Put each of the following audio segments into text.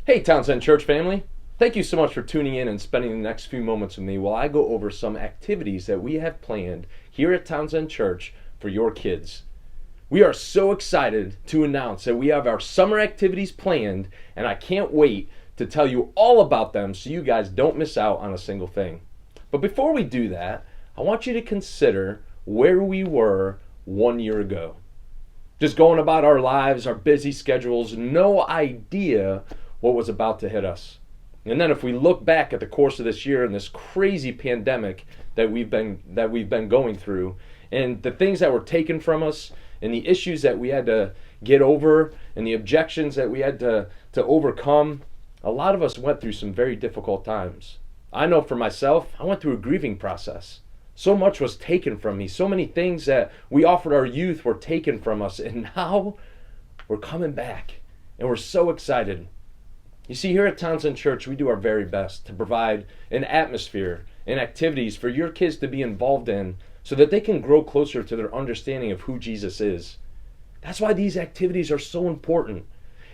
Hey, Townsend Church family. Thank you so much for tuning in and spending the next few moments with me while I go over some activities that we have planned here at Townsend Church for your kids. We are so excited to announce that we have our summer activities planned, and I can't wait to tell you all about them so you guys don't miss out on a single thing. But before we do that, I want you to consider where we were 1 year ago. Just going about our lives, our busy schedules, no idea what was about to hit us. And then if we look back at the course of this year and this crazy pandemic that we've been going through, and the things that were taken from us, and the issues that we had to get over, and the objections that we had to overcome, a lot of us went through some very difficult times. I know for myself, I went through a grieving process. So much was taken from me. So many things that we offered our youth were taken from us, and now we're coming back, and we're so excited. You see, here at Townsend Church, we do our very best to provide an atmosphere and activities for your kids to be involved in so that they can grow closer to their understanding of who Jesus is. That's why these activities are so important.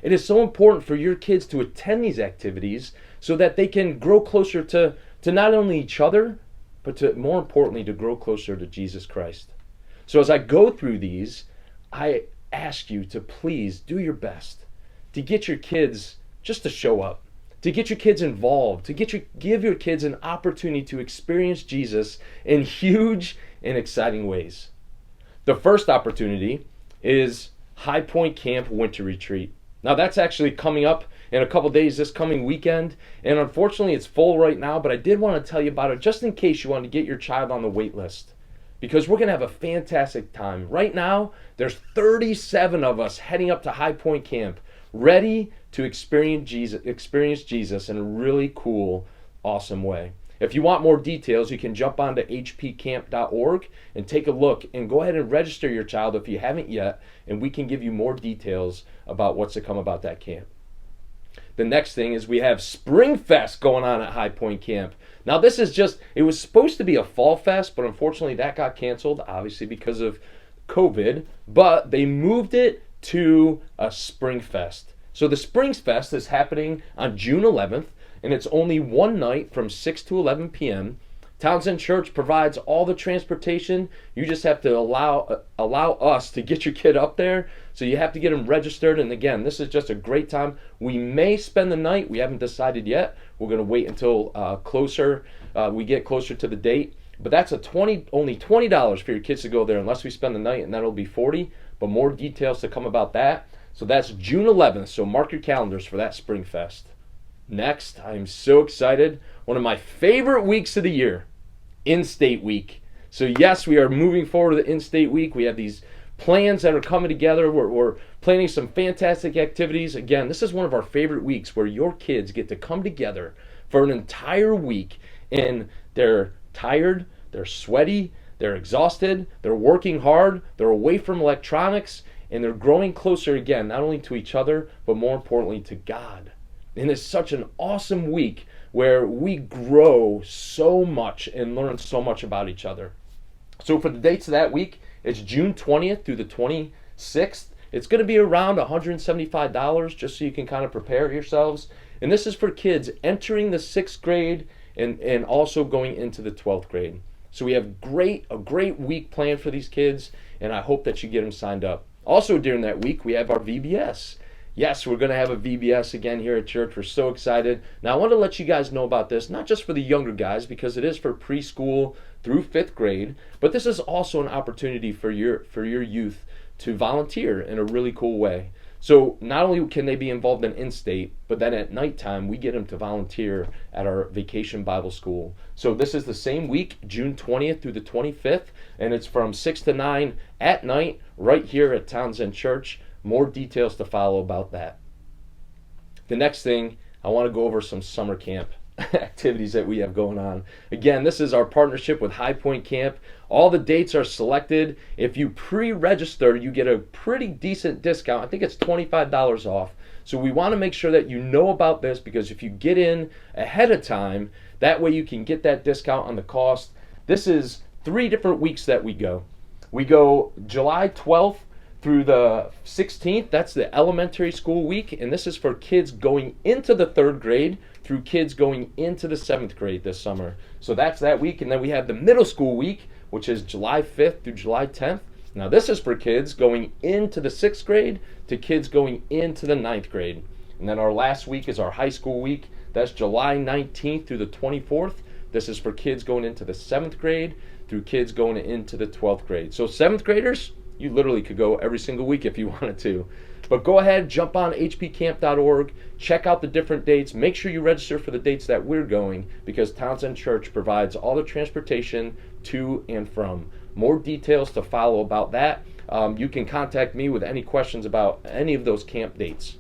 It is so important for your kids to attend these activities so that they can grow closer to not only each other, but to, more importantly, to grow closer to Jesus Christ. So as I go through these, I ask you to please do your best to get your kids just to show up, to get your kids involved, to give your kids an opportunity to experience Jesus in huge and exciting ways. The first opportunity is Highpoint Camp Winter Retreat. Now that's actually coming up in a couple days this coming weekend, and unfortunately it's full right now, but I did want to tell you about it just in case you want to get your child on the wait list, because we're going to have a fantastic time. Right now, there's 37 of us heading up to Highpoint Camp, ready to experience Jesus in a really cool, awesome way. If you want more details, you can jump onto hpcamp.org and take a look and go ahead and register your child if you haven't yet, and we can give you more details about what's to come about that camp. The next thing is we have Springfest going on at Highpoint Camp. Now this is it was supposed to be a fall fest, but unfortunately that got canceled, obviously because of COVID, but they moved it to a Springfest. So the Springfest is happening on June 11th, and it's only one night from 6 to 11 p.m. Townsend Church provides all the transportation. You just have to allow us to get your kid up there. So you have to get them registered. And again, this is just a great time. We may spend the night. We haven't decided yet. We're going to wait until we get closer to the date. But that's only $20 for your kids to go there unless we spend the night, and that'll be $40. But more details to come about that. So that's June 11th. So mark your calendars for that Springfest. Next, I'm so excited. One of my favorite weeks of the year, In-State Week. So yes, we are moving forward to the In-State Week. We have these plans that are coming together. We're planning some fantastic activities. Again, this is one of our favorite weeks where your kids get to come together for an entire week, and they're tired, they're sweaty, they're exhausted, they're working hard, they're away from electronics, and they're growing closer again, not only to each other, but more importantly to God. And it's such an awesome week where we grow so much and learn so much about each other. So for the dates of that week, it's June 20th through the 26th. It's going to be around $175 just so you can kind of prepare yourselves. And this is for kids entering the 6th grade and also going into the 12th grade. So we have a great week planned for these kids, and I hope that you get them signed up. Also during that week, we have our VBS. Yes, we're going to have a VBS again here at church. We're so excited. Now, I want to let you guys know about this, not just for the younger guys, because it is for preschool through 5th grade, but this is also an opportunity for your youth to volunteer in a really cool way. So not only can they be involved in In-State, but then at nighttime, we get them to volunteer at our Vacation Bible School. So this is the same week, June 20th through the 25th, and it's from 6 to 9 at night right here at Townsend Church. More details to follow about that. The next thing, I want to go over some summer camp activities that we have going on. Again, this is our partnership with Highpoint Camp. All the dates are selected. If you pre-register, you get a pretty decent discount. I think it's $25 off. So we want to make sure that you know about this, because if you get in ahead of time, that way you can get that discount on the cost. This is 3 different weeks that we go. We go July 12th through the 16th. That's the elementary school week, and this is for kids going into the 3rd grade through kids going into the 7th grade this summer. So that's that week, and then we have the middle school week, which is July 5th through July 10th. Now this is for kids going into the 6th grade to kids going into the 9th grade. And then our last week is our high school week. That's July 19th through the 24th. This is for kids going into the 7th grade through kids going into the 12th grade. So 7th graders, you literally could go every single week if you wanted to. But go ahead, jump on hpcamp.org, check out the different dates. Make sure you register for the dates that we're going, because Townsend Church provides all the transportation to and from. More details to follow about that. You can contact me with any questions about any of those camp dates.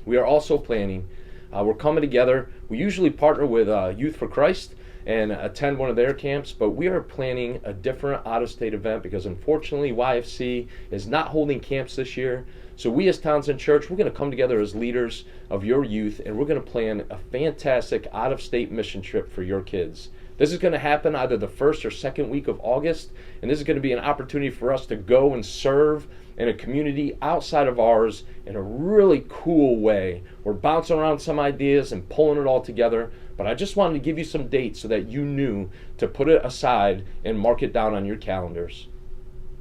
We are also planning, we're coming together. We usually partner with Youth for Christ and attend one of their camps, but we are planning a different out-of-state event because unfortunately YFC is not holding camps this year. So we as Townsend Church, we're going to come together as leaders of your youth, and we're going to plan a fantastic out-of-state mission trip for your kids. This is going to happen either the 1st or 2nd week of August, and this is going to be an opportunity for us to go and serve in a community outside of ours in a really cool way. We're bouncing around some ideas and pulling it all together, but I just wanted to give you some dates so that you knew to put it aside and mark it down on your calendars.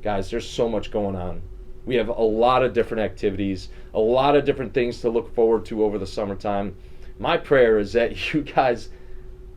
Guys, there's so much going on. We have a lot of different activities, a lot of different things to look forward to over the summertime. My prayer is that you guys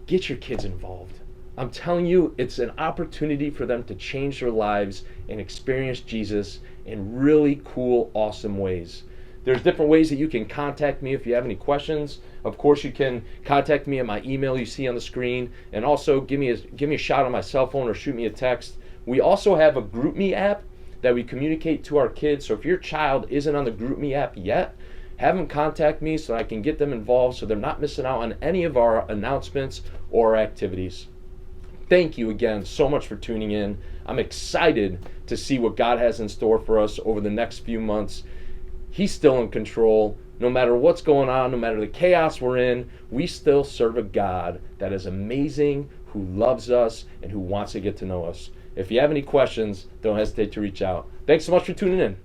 get your kids involved. I'm telling you, it's an opportunity for them to change their lives and experience Jesus in really cool, awesome ways. There's different ways that you can contact me if you have any questions. Of course, you can contact me at my email you see on the screen, and also give me a shout on my cell phone or shoot me a text. We also have a GroupMe app that we communicate to our kids. So if your child isn't on the GroupMe app yet, have them contact me so I can get them involved so they're not missing out on any of our announcements or activities. Thank you again so much for tuning in. I'm excited to see what God has in store for us over the next few months. He's still in control. No matter what's going on, no matter the chaos we're in, we still serve a God that is amazing, who loves us, and who wants to get to know us. If you have any questions, don't hesitate to reach out. Thanks so much for tuning in.